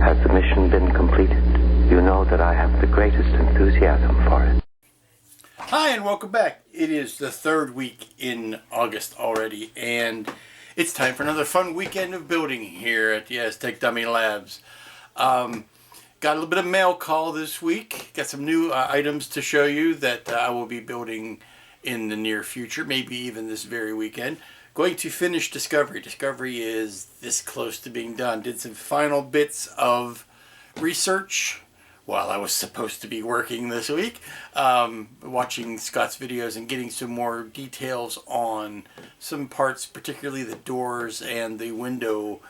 Has the mission been completed? You know that I have the greatest enthusiasm for it. Hi, and welcome back. It is the third week in August already, and it's time for another fun weekend of building here at the Aztek Dummy Labs. Got a little bit of mail call this week. Got some new items to show you that I will be building in the near future, maybe even this very weekend. Going to finish Discovery. Discovery is this close to being done. Did some final bits of research while I was supposed to be working this week. Watching Scott's videos and getting some more details on some parts, particularly the doors and the window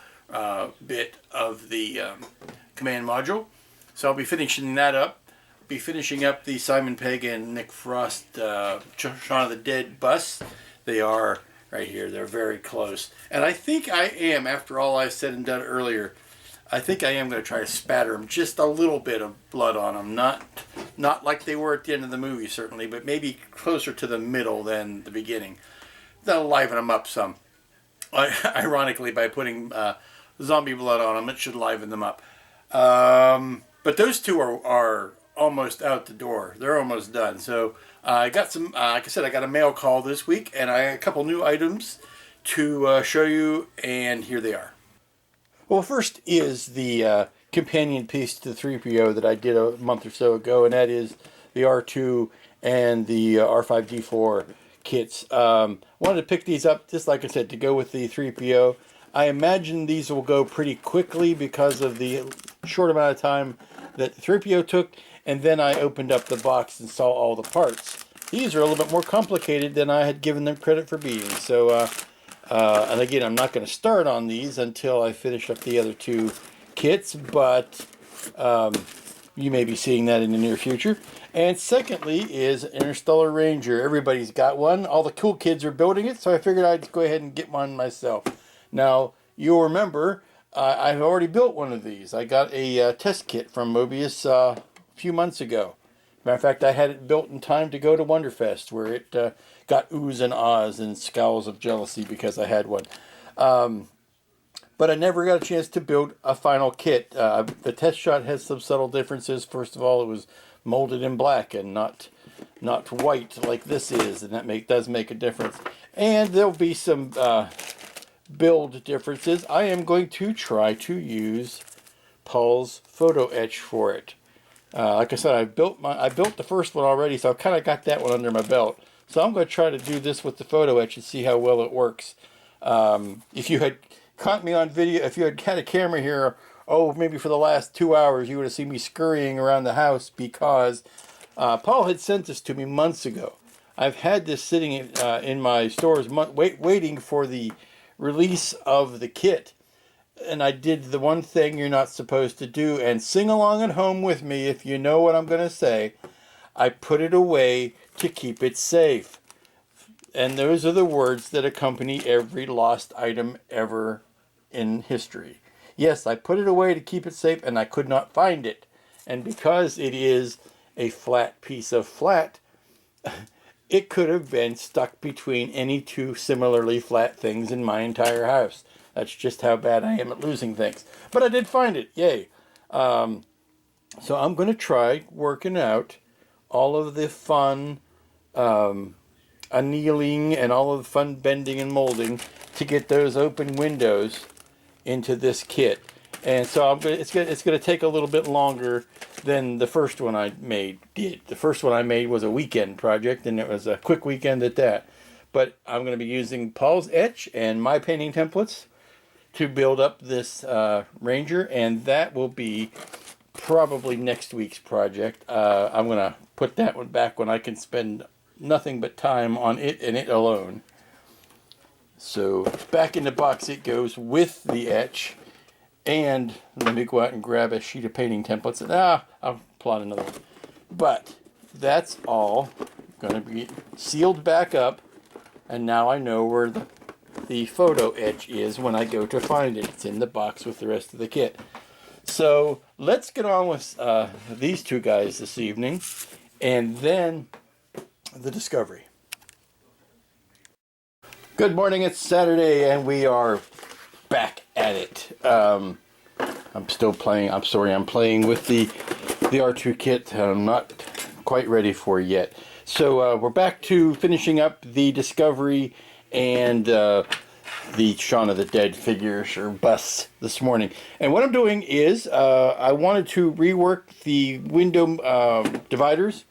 bit of the command module. So I'll be finishing that up. Be finishing up the Simon Pegg and Nick Frost Shaun of the Dead bus. They are right here. They're very close. And I think I am, after all I said and done earlier, I think I am going to try to spatter them just a little bit of blood on them. Not like they were at the end of the movie, certainly, but maybe closer to the middle than the beginning. That'll liven them up some. Ironically, by putting zombie blood on them, it should liven them up. But those two are almost out the door. They're almost done. So I got some, like I said, I got a mail call this week, and I got a couple new items to show you, and here they are. Well, first is the companion piece to the 3PO that I did a month or so ago, and that is the R2 and the R5-D4 kits. Wanted to pick these up, just like I said, to go with the 3PO. I imagine these will go pretty quickly because of the short amount of time that the 3PO took, and then I opened up the box and saw all the parts. These are a little bit more complicated than I had given them credit for being. So, and again, I'm not going to start on these until I finish up the other two kits, but you may be seeing that in the near future. And secondly is Interstellar Ranger. Everybody's got one. All the cool kids are building it, so I figured I'd go ahead and get one myself. Now, you'll remember, I've already built one of these. I got a test kit from Mobius a few months ago. Matter of fact, I had it built in time to go to Wonderfest, where it got oohs and ahs and scowls of jealousy because I had one. But I never got a chance to build a final kit. The test shot has some subtle differences. First of all, it was molded in black and not white like this is, and that does make a difference. And there'll be some build differences. I am going to try to use Paul's photo etch for it. Like I said, I built the first one already, so I've kind of got that one under my belt. So I'm going to try to do this with the photo etch and see how well it works. If you had caught me on video, if you had a camera here, maybe for the last 2 hours, you would have seen me scurrying around the house because Paul had sent this to me months ago. I've had this sitting in my stores, waiting for the release of the kit. And I did the one thing you're not supposed to do, and sing along at home with me if you know what I'm going to say. I put it away to keep it safe. And those are the words that accompany every lost item ever in history. Yes, I put it away to keep it safe, and I could not find it. And because it is a flat piece of flat, it could have been stuck between any two similarly flat things in my entire house. That's just how bad I am at losing things. But I did find it. Yay. So I'm going to try working out all of the fun annealing and all of the fun bending and molding to get those open windows into this kit. And so it's going to take a little bit longer than the first one I made did. The first one I made was a weekend project, and it was a quick weekend at that. But I'm going to be using Paul's etch and my painting templates to build up this Ranger, and that will be probably next week's project. I'm going to put that one back when I can spend nothing but time on it and it alone. So back in the box it goes with the etch, and let me go out and grab a sheet of painting templates, and I'll plot another one. But that's all going to be sealed back up, and now I know where the photo etch is when I go to find it. It's in the box with the rest of the kit. So let's get on with these two guys this evening, and then the Discovery. Good morning, it's Saturday, and we are back at it. I'm still playing. I'm sorry, I'm playing with the R2 kit. I'm not quite ready for yet. So we're back to finishing up the Discovery and the Shaun of the Dead figures or busts this morning. And what I'm doing is I wanted to rework the window dividers,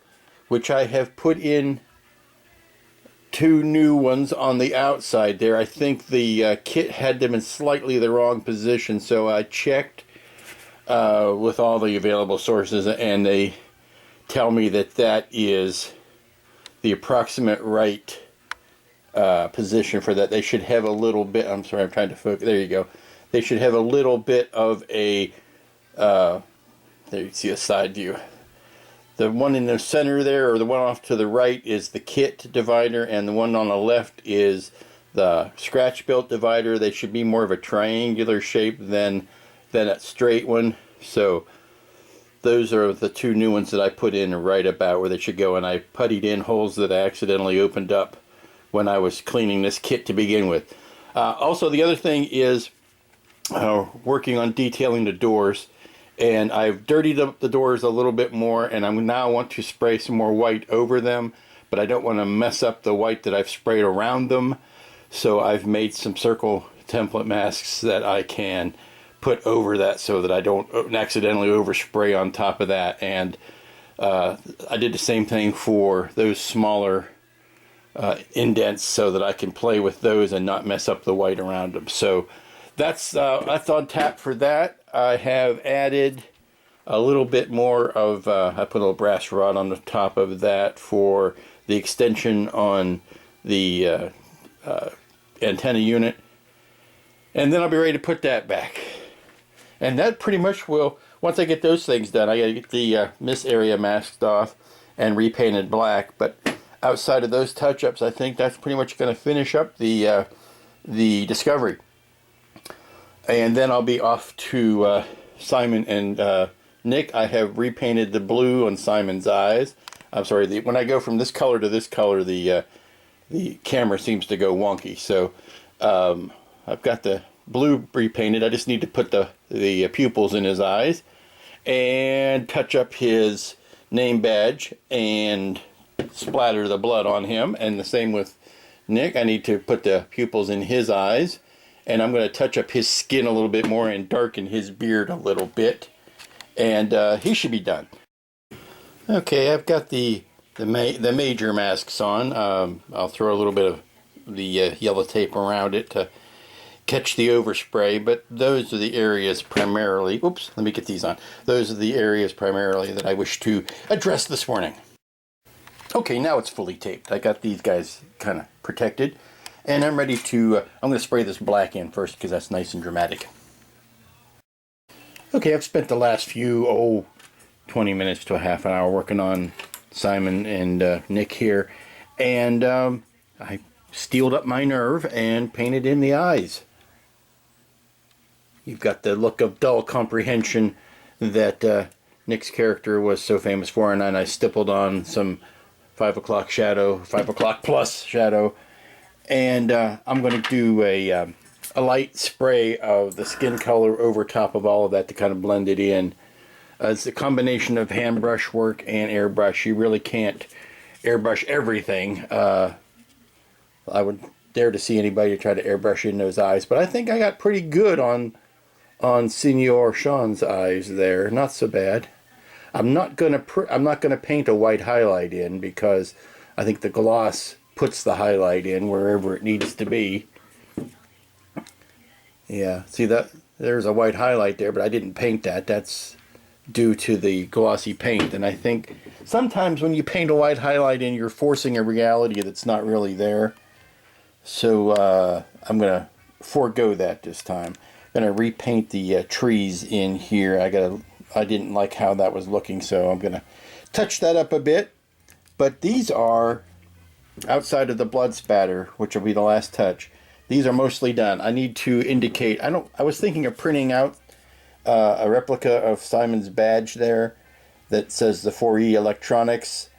which I have put in 2 new ones on the outside there. I think the kit had them in slightly the wrong position, so I checked with all the available sources, and they tell me that that is the approximate right position for that. They should have a little bit, I'm sorry, I'm trying to focus, there you go. They should have a little bit of a, there you see a side view. The one in the center there, or the one off to the right, is the kit divider, and the one on the left is the scratch-built divider. They should be more of a triangular shape than a straight one. So those are the 2 new ones that I put in right about where they should go, and I puttied in holes that I accidentally opened up when I was cleaning this kit to begin with. Also, the other thing is working on detailing the doors. And I've dirtied up the doors a little bit more, and I now want to spray some more white over them, but I don't want to mess up the white that I've sprayed around them. So I've made some circle template masks that I can put over that so that I don't accidentally overspray on top of that. And I did the same thing for those smaller indents so that I can play with those and not mess up the white around them. So that's on tap for that. I have added a little bit more of, I put a little brass rod on the top of that for the extension on the antenna unit. And then I'll be ready to put that back. And that pretty much will, once I get those things done, I gotta get the miss area masked off and repainted black. But outside of those touch-ups, I think that's pretty much going to finish up the Discovery. And then I'll be off to Simon and Nick. I have repainted the blue on Simon's eyes. I'm sorry, when I go from this color to this color, the camera seems to go wonky. So I've got the blue repainted. I just need to put the pupils in his eyes and touch up his name badge and splatter the blood on him. And the same with Nick. I need to put the pupils in his eyes. And I'm going to touch up his skin a little bit more and darken his beard a little bit. And he should be done. Okay, I've got the major masks on. I'll throw a little bit of the yellow tape around it to catch the overspray. But those are the areas primarily... Oops, let me get these on. Those are the areas primarily that I wish to address this morning. Okay, now it's fully taped. I got these guys kind of protected. And I'm ready to, I'm going to spray this black in first because that's nice and dramatic. Okay, I've spent the last few, 20 minutes to a half an hour working on Simon and Nick here. And I steeled up my nerve and painted in the eyes. You've got the look of dull comprehension that Nick's character was so famous for. And then I stippled on some 5 o'clock shadow, 5 o'clock plus shadow. And I'm going to do a light spray of the skin color over top of all of that to kind of blend it in. It's a combination of hand brush work and airbrush. You really can't airbrush everything. I would dare to see anybody try to airbrush in those eyes, but I think I got pretty good on Senior Shaun's eyes there. Not so bad. I'm not gonna paint a white highlight in because I think the gloss puts the highlight in wherever it needs to be. Yeah, see that there's a white highlight there, but I didn't paint that. That's due to the glossy paint. And I think sometimes when you paint a white highlight in, you're forcing a reality that's not really there. So I'm gonna forego that this time. I'm gonna repaint the trees in here. I didn't like how that was looking, so I'm gonna touch that up a bit. But these are, outside of the blood spatter, which will be the last touch, these are mostly done. I need to indicate, I was thinking of printing out a replica of Simon's badge there that says the 4E Electronics,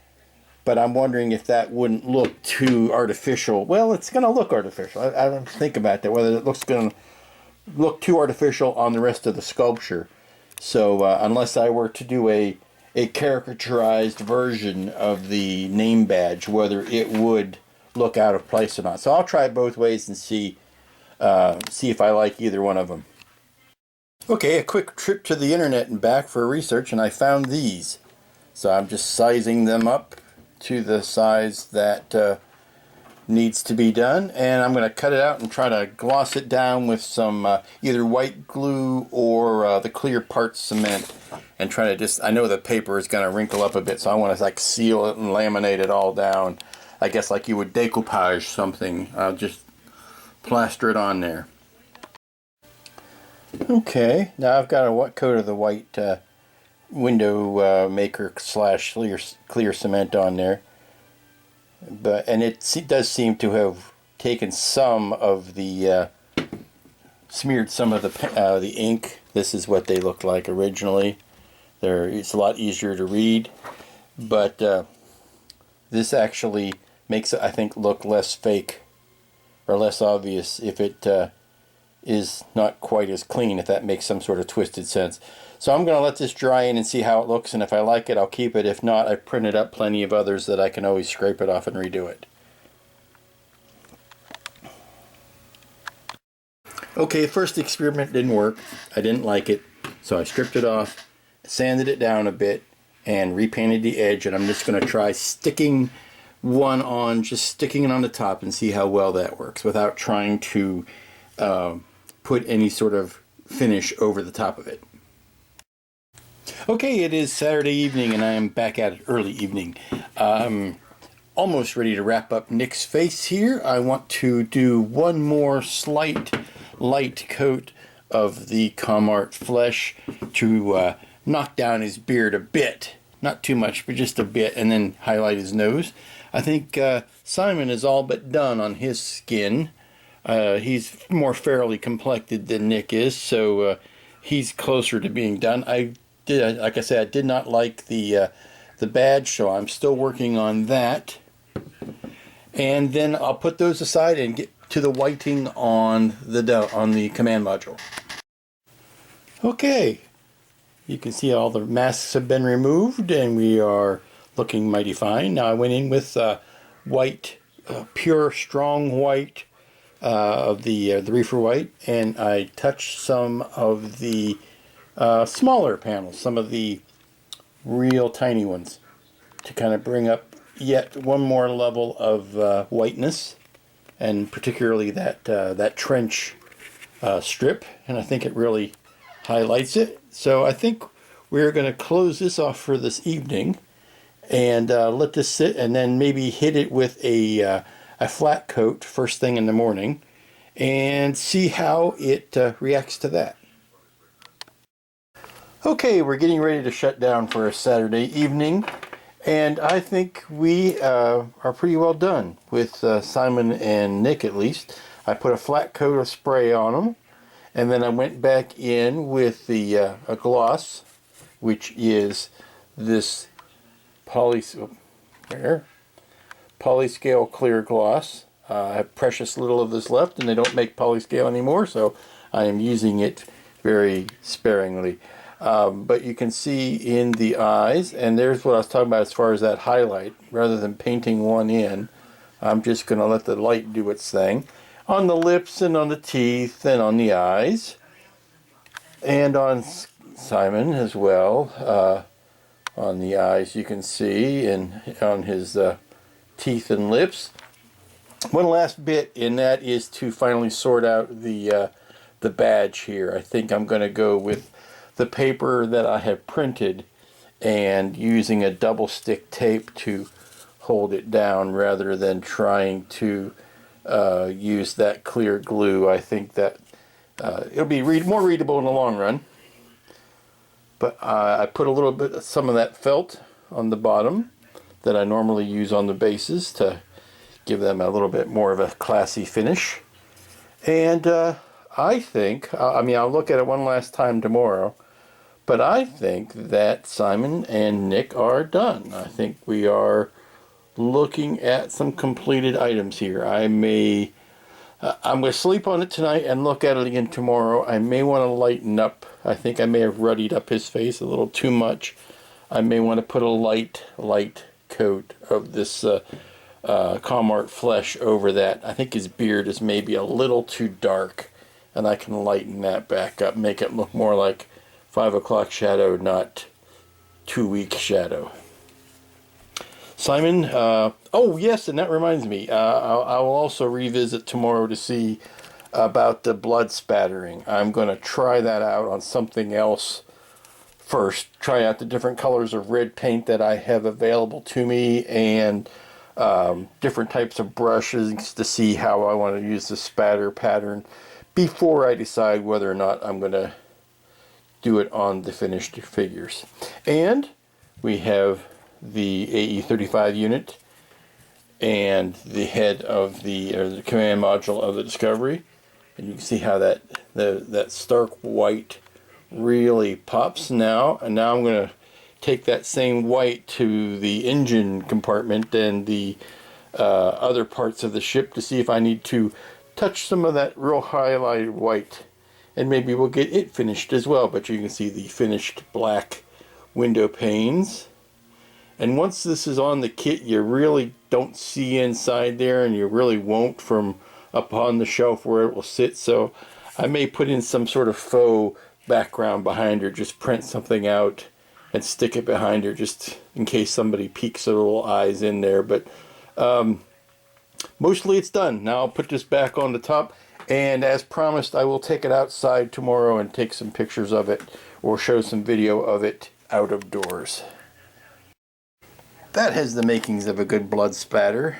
but I'm wondering if that wouldn't look too artificial. Well, it's going to look artificial. I don't think about that, whether it looks going to look too artificial on the rest of the sculpture. So unless I were to do a caricaturized version of the name badge, whether it would look out of place or not. So I'll try it both ways and see if I like either one of them. Okay, a quick trip to the internet and back for research, and I found these. So I'm just sizing them up to the size that needs to be done, and I'm going to cut it out and try to gloss it down with some either white glue or the clear parts cement, and try to just, I know the paper is going to wrinkle up a bit, so I want to like seal it and laminate it all down, I guess like you would decoupage something. I'll just plaster it on there. Okay, now I've got a wet coat of the white window maker slash clear cement on there, and it does seem to have taken some of the smeared some of the ink. This is what they looked like originally. It's a lot easier to read, but this actually makes it, I think, look less fake or less obvious if it is not quite as clean, if that makes some sort of twisted sense. So I'm going to let this dry in and see how it looks, and if I like it, I'll keep it. If not, I've printed up plenty of others that I can always scrape it off and redo it. Okay, first experiment didn't work. I didn't like it, so I stripped it off, sanded it down a bit, and repainted the edge, and I'm just going to try sticking one on, just sticking it on the top and see how well that works without trying to put any sort of finish over the top of it. Okay, it is Saturday evening and I am back at it early evening. Almost ready to wrap up Nick's face here. I want to do one more slight light coat of the Comart flesh to knock down his beard a bit. Not too much, but just a bit, and then highlight his nose. I think Simon is all but done on his skin. He's more fairly complected than Nick is, so he's closer to being done. Like I said, I did not like the badge, so I'm still working on that. And then I'll put those aside and get to the whiting on the command module. Okay, you can see all the masks have been removed, and we are looking mighty fine. Now I went in with white, pure, strong white. Of the reefer white, and I touched some of the smaller panels, some of the real tiny ones, to kind of bring up yet one more level of whiteness, and particularly that trench strip, and I think it really highlights it. So I think we're going to close this off for this evening and let this sit, and then maybe hit it with a flat coat first thing in the morning and see how it reacts to that. Okay, we're getting ready to shut down for a Saturday evening, and I think we are pretty well done with Simon and Nick, at least. I put a flat coat of spray on them, and then I went back in with the a gloss, which is this polyscale clear gloss. I have precious little of this left, and they don't make polyscale anymore, so I am using it very sparingly. But you can see in the eyes, and there's what I was talking about as far as that highlight. Rather than painting one in, I'm just going to let the light do its thing. On the lips and on the teeth and on the eyes. And on Simon as well. On the eyes you can see, and on his teeth and lips. One last bit, and that is to finally sort out the badge here. I think I'm going to go with the paper that I have printed and using a double stick tape to hold it down rather than trying to use that clear glue. I think that it'll be more readable in the long run. But I put a little bit, some of that felt on the bottom that I normally use on the bases to give them a little bit more of a classy finish. And I think, I mean, I'll look at it one last time tomorrow, but I think that Simon and Nick are done. I think we are looking at some completed items here. I may I'm going to sleep on it tonight and look at it again tomorrow. I may want to lighten up. I think I may have ruddied up his face a little too much. I may want to put a light coat of this Comart flesh over that. I think his beard is maybe a little too dark, and I can lighten that back up, make it look more like 5 o'clock shadow, not 2 week shadow. Simon, oh yes, and that reminds me, I will also revisit tomorrow to see about the blood spattering. I'm going to try that out on something else first. Try out the different colors of red paint that I have available to me, and different types of brushes to see how I want to use the spatter pattern before I decide whether or not I'm going to do it on the finished figures. And we have the AE35 unit and the head of the command module of the Discovery, and you can see how that stark white really pops now. And now I'm going to take that same white to the engine compartment and the other parts of the ship to see if I need to touch some of that real highlighted white, and maybe we'll get it finished as well. But you can see the finished black window panes. And once this is on the kit, you really don't see inside there, and you really won't from up on the shelf where it will sit. So I may put in some sort of faux background behind her, just print something out and stick it behind her just in case somebody peeks their little eyes in there. But mostly it's done. Now I'll put this back on the top, and as promised, I will take it outside tomorrow and take some pictures of it or show some video of it out of doors. That has the makings of a good blood spatter.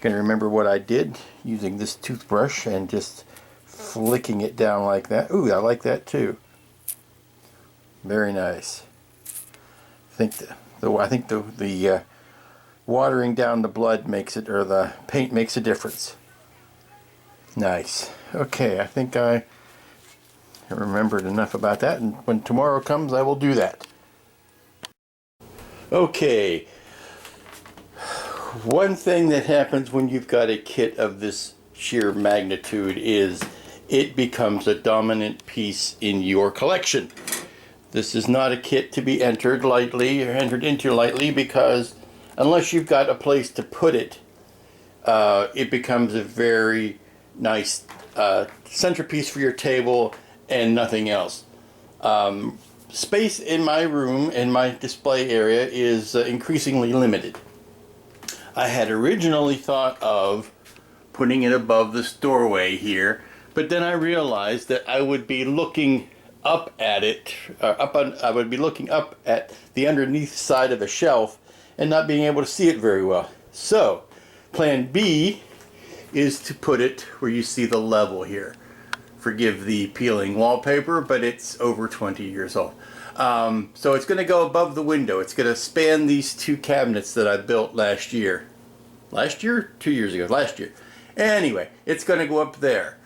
Gonna remember what I did using this toothbrush and just flicking it down like that. Ooh, I like that too. Very nice. I think the watering down the blood makes it, or the paint makes a difference. Nice. Okay, I think I remembered enough about that, and when tomorrow comes, I will do that. Okay, one thing that happens when you've got a kit of this sheer magnitude is it becomes a dominant piece in your collection. This is not a kit to be entered lightly or entered into lightly, because unless you've got a place to put it, it becomes a very nice centerpiece for your table and nothing else. Space in my room, in my display area, is increasingly limited. I had originally thought of putting it above this doorway here, but then I realized that I would be looking up at it, I would be looking up at the underneath side of a shelf and not being able to see it very well. So, plan B is to put it where you see the level here. Forgive the peeling wallpaper, but it's over 20 years old. So it's going to go above the window. It's going to span these two cabinets that I built last year. Last year? 2 years ago. Last year. Anyway, it's going to go up there.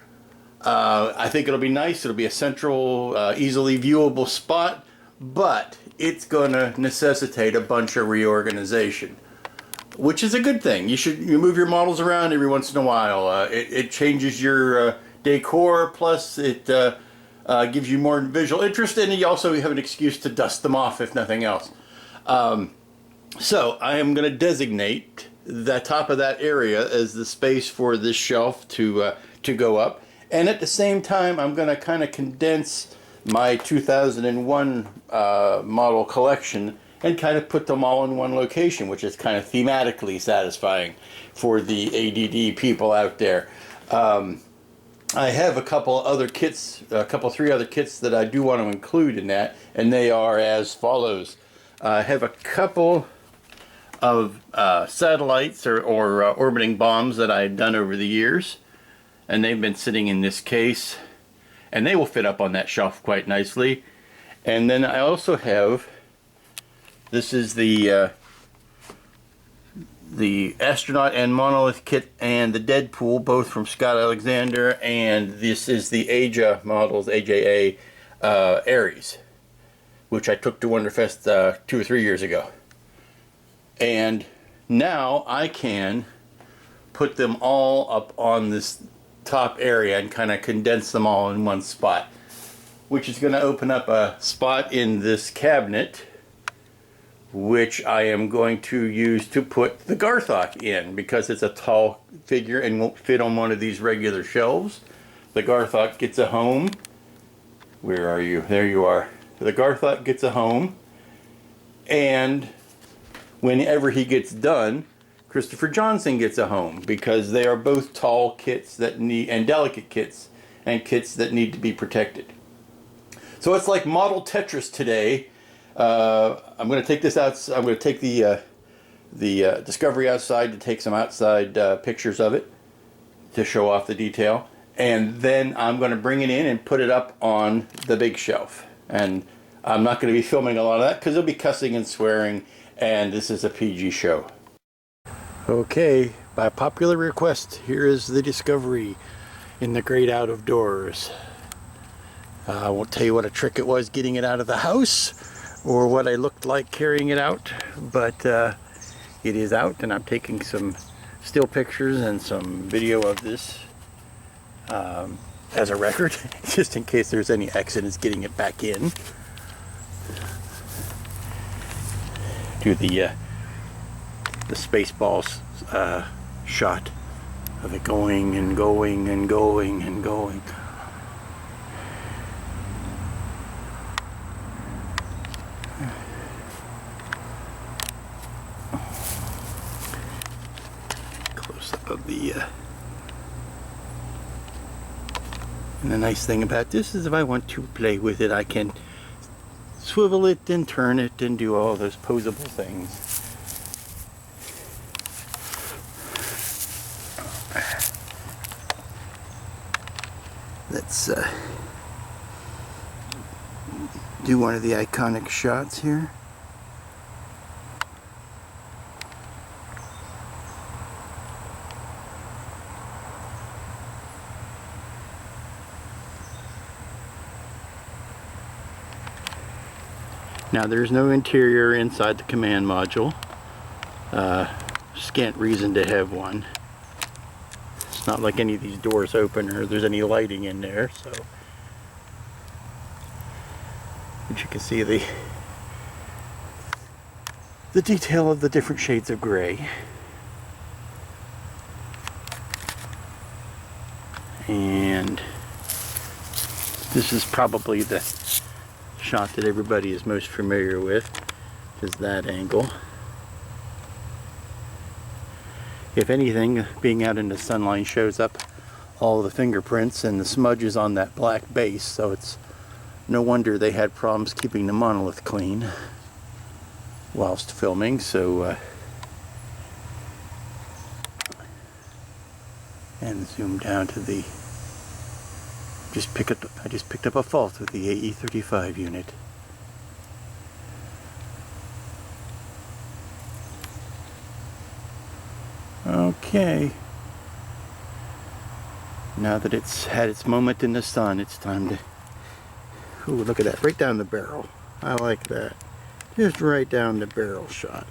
I think it'll be nice. It'll be a central, easily viewable spot, but it's going to necessitate a bunch of reorganization, which is a good thing. You move your models around every once in a while. It changes your decor, plus it gives you more visual interest, and you also have an excuse to dust them off if nothing else. So I am going to designate the top of that area as the space for this shelf to go up, and at the same time I'm going to kind of condense my 2001 model collection and kind of put them all in one location, which is kind of thematically satisfying for the ADD people out there. I have a couple other kits, three other kits that I do want to include in that, and they are as follows. I have a couple of satellites or orbiting bombs that I've done over the years, and they've been sitting in this case, and they will fit up on that shelf quite nicely. And then I also have, this is the astronaut and monolith kit and the Deadpool, both from Scott Alexander, and this is the Aja models, AJA Ares, which I took to Wonderfest 2 or 3 years ago. And now I can put them all up on this top area and kind of condense them all in one spot, which is going to open up a spot in this cabinet, which I am going to use to put the Garthok in, because it's a tall figure and won't fit on one of these regular shelves. The Garthok gets a home. Where are you? There you are. The Garthok gets a home, and whenever he gets done, Christopher Johnson gets a home, because they are both tall kits that need, and delicate kits, and kits that need to be protected. So it's like model Tetris today. I'm going to take this out. I'm going to take the Discovery outside to take some outside pictures of it to show off the detail, and then I'm going to bring it in and put it up on the big shelf. And I'm not going to be filming a lot of that because there'll be cussing and swearing, and this is a PG show. Okay, by popular request, here is the Discovery in the great out of doors. I won't tell you what a trick it was getting it out of the house, or what I looked like carrying it out, but it is out, and I'm taking some still pictures and some video of this as a record, just in case there's any accidents getting it back in. Do the Spaceballs shot of it going and going and going and going. Close up of the and the nice thing about this is if I want to play with it, I can swivel it and turn it and do all those posable things. Let's do one of the iconic shots here. Now there's no interior inside the command module. Scant reason to have one. It's not like any of these doors open or there's any lighting in there, so. But you can see the detail of the different shades of gray. And this is probably the shot that everybody is most familiar with, is that angle. If anything, being out in the sunlight shows up all the fingerprints and the smudges on that black base, so it's no wonder they had problems keeping the monolith clean whilst filming. So and zoom down to the I just picked up a fault with the AE35 unit. Okay. Now that it's had its moment in the sun, it's time to... Ooh, look at that. Right down the barrel. I like that. Just right down the barrel shot.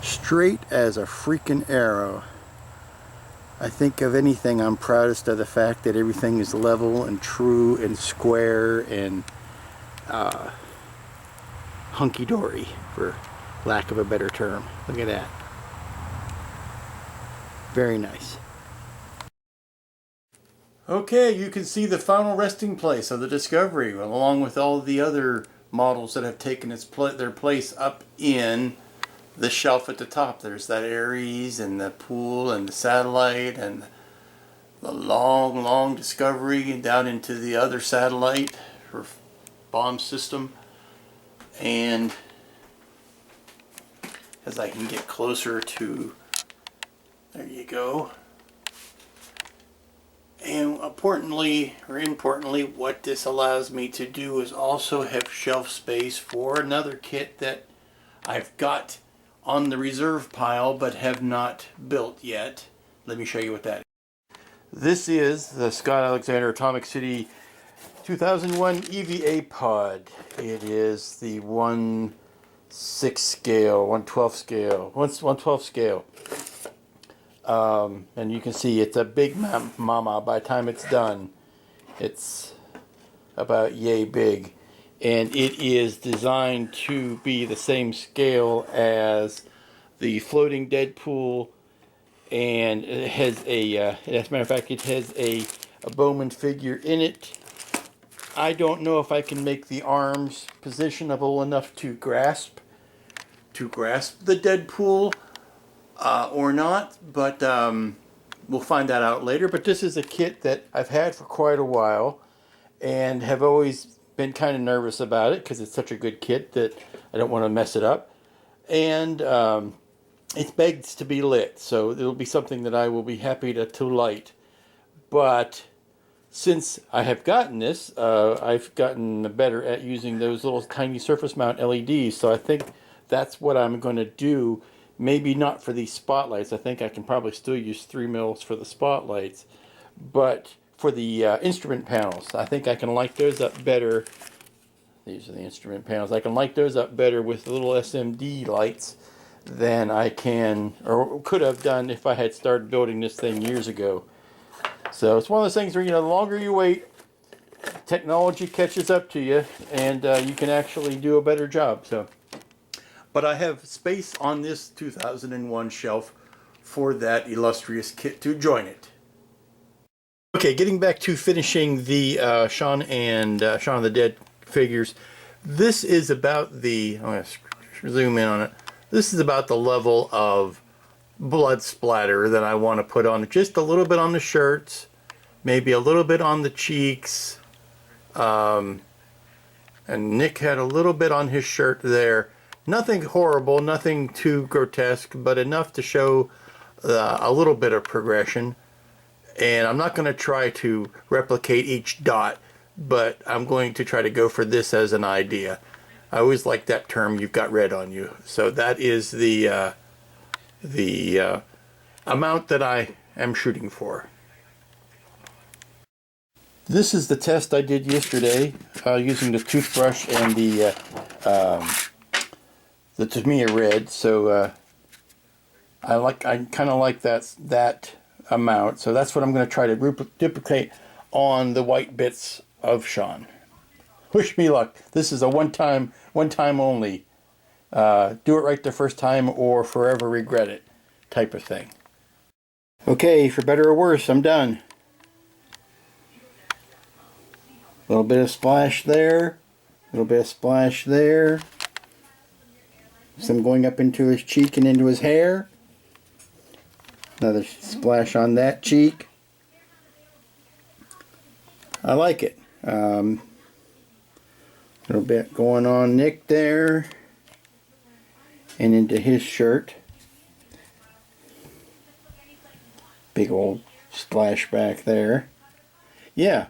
Straight as a freaking arrow. I think of anything, I'm proudest of the fact that everything is level and true and square and hunky-dory, for lack of a better term. Look at that. Very nice. Okay, you can see the final resting place of the Discovery, along with all the other models that have taken their place up in the shelf at the top. There's that Ares and the Pool and the Satellite and the long Discovery down into the other satellite for bomb system. And as I can get closer to, there you go. And importantly, what this allows me to do is also have shelf space for another kit that I've got on the reserve pile but have not built yet. Let me show you what that is. This is the Scott Alexander Atomic City 2001 EVA pod. It is the one 1/6 scale, 1/12 scale, 1/12 scale. And you can see it's a big mama. By the time it's done, it's about yay big. And it is designed to be the same scale as the floating Deadpool, and it has as a matter of fact, it has a Bowman figure in it. I don't know if I can make the arms positionable enough to grasp the Deadpool or not, but we'll find that out later. But this is a kit that I've had for quite a while and have always been kind of nervous about it because it's such a good kit that I don't want to mess it up. And it begs to be lit, so it'll be something that I will be happy to light. But since I have gotten this, I've gotten better at using those little tiny surface mount LEDs, so I think that's what I'm going to do. Maybe not for these spotlights. I think I can probably still use 3 mils for the spotlights, but for the instrument panels, I think I can light those up better. These are the instrument panels. I can light those up better with the little SMD lights than I can or could have done if I had started building this thing years ago. So it's one of those things where, the longer you wait, technology catches up to you, and you can actually do a better job. So, but I have space on this 2001 shelf for that illustrious kit to join it. Okay, getting back to finishing the Shaun and Shaun of the Dead figures. This is about the, I'm going to zoom in on it. This is about the level of blood splatter that I want to put on. Just a little bit on the shirts, maybe a little bit on the cheeks. And Nick had a little bit on his shirt there. Nothing horrible, nothing too grotesque, but enough to show a little bit of progression. And I'm not going to try to replicate each dot, but I'm going to try to go for this as an idea. I always like that term, you've got red on you. So that is the amount that I am shooting for. This is the test I did yesterday using the toothbrush and the Tamiya red. So I kind of like that amount. So that's what I'm going to try to duplicate on the white bits of Shaun. Wish me luck. This is a one time only. Do it right the first time or forever regret it type of thing. Okay, for better or worse, I'm done. A little bit of splash there, a little bit of splash there. Some going up into his cheek and into his hair. Another splash on that cheek. I like it. A little bit going on Nick there and into his shirt. Big old splash back there. Yeah,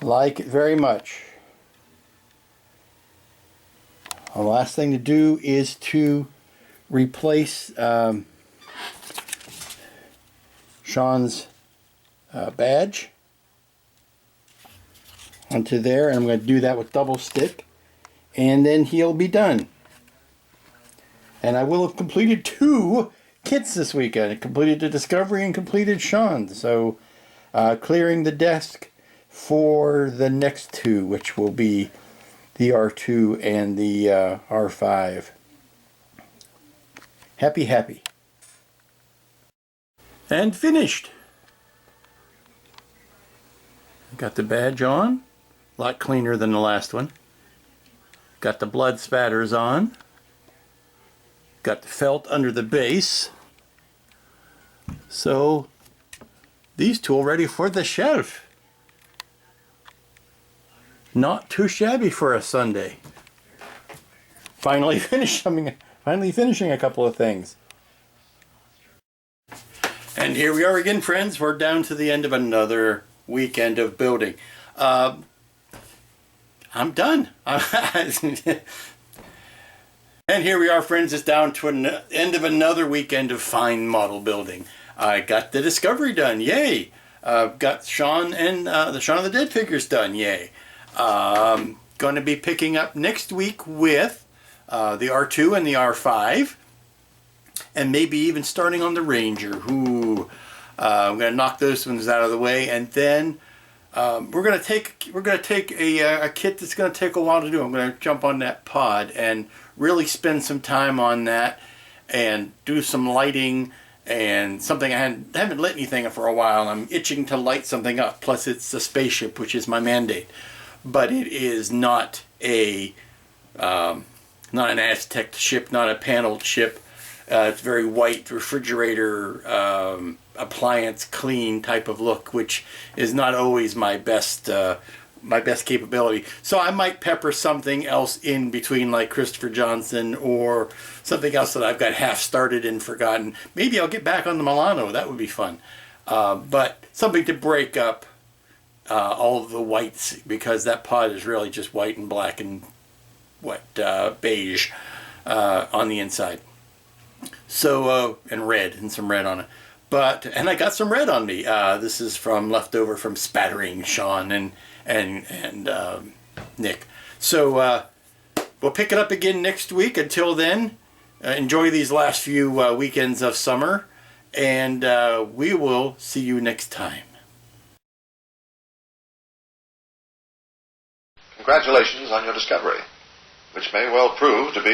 like it very much. The last thing to do is to replace Shaun's badge onto there, and I'm going to do that with double stick, and then he'll be done. And I will have completed 2 kits this weekend. I completed the Discovery and completed Shaun. So clearing the desk for the next 2, which will be the R2 and the R5. Happy. And finished. Got the badge on. A lot cleaner than the last one. Got the blood spatters on. Got the felt under the base. So these 2 are ready for the shelf. Not too shabby for a Sunday. Finally finishing a couple of things. And here we are again, friends. We're down to the end of another weekend of building. I'm done. And here we are, friends. It's down to an end of another weekend of fine model building. I got the Discovery done. Yay. Got Shaun and the Shaun of the Dead figures done. Yay. going to be picking up next week with the R2 and the R5, and maybe even starting on the Ranger. I'm going to knock those ones out of the way, and then we're going to take a kit that's going to take a while to do. I'm going to jump on that pod and really spend some time on that and do some lighting and something. I haven't lit anything for a while. I'm itching to light something up. Plus, it's a spaceship, which is my mandate, but it is not an Aztek ship, not a paneled ship. It's very white, refrigerator, appliance clean type of look, which is not always my best capability. So I might pepper something else in between, like Christopher Johnson or something else that I've got half started and forgotten. Maybe I'll get back on the Milano. That would be fun. But something to break up all of the whites, because that pod is really just white and black and beige on the inside. So and red, and some red on it. And I got some red on me. This is leftover from spattering Shaun and Nick. So we'll pick it up again next week. Until then, enjoy these last few weekends of summer, and we will see you next time. Congratulations on your discovery, which may well prove to be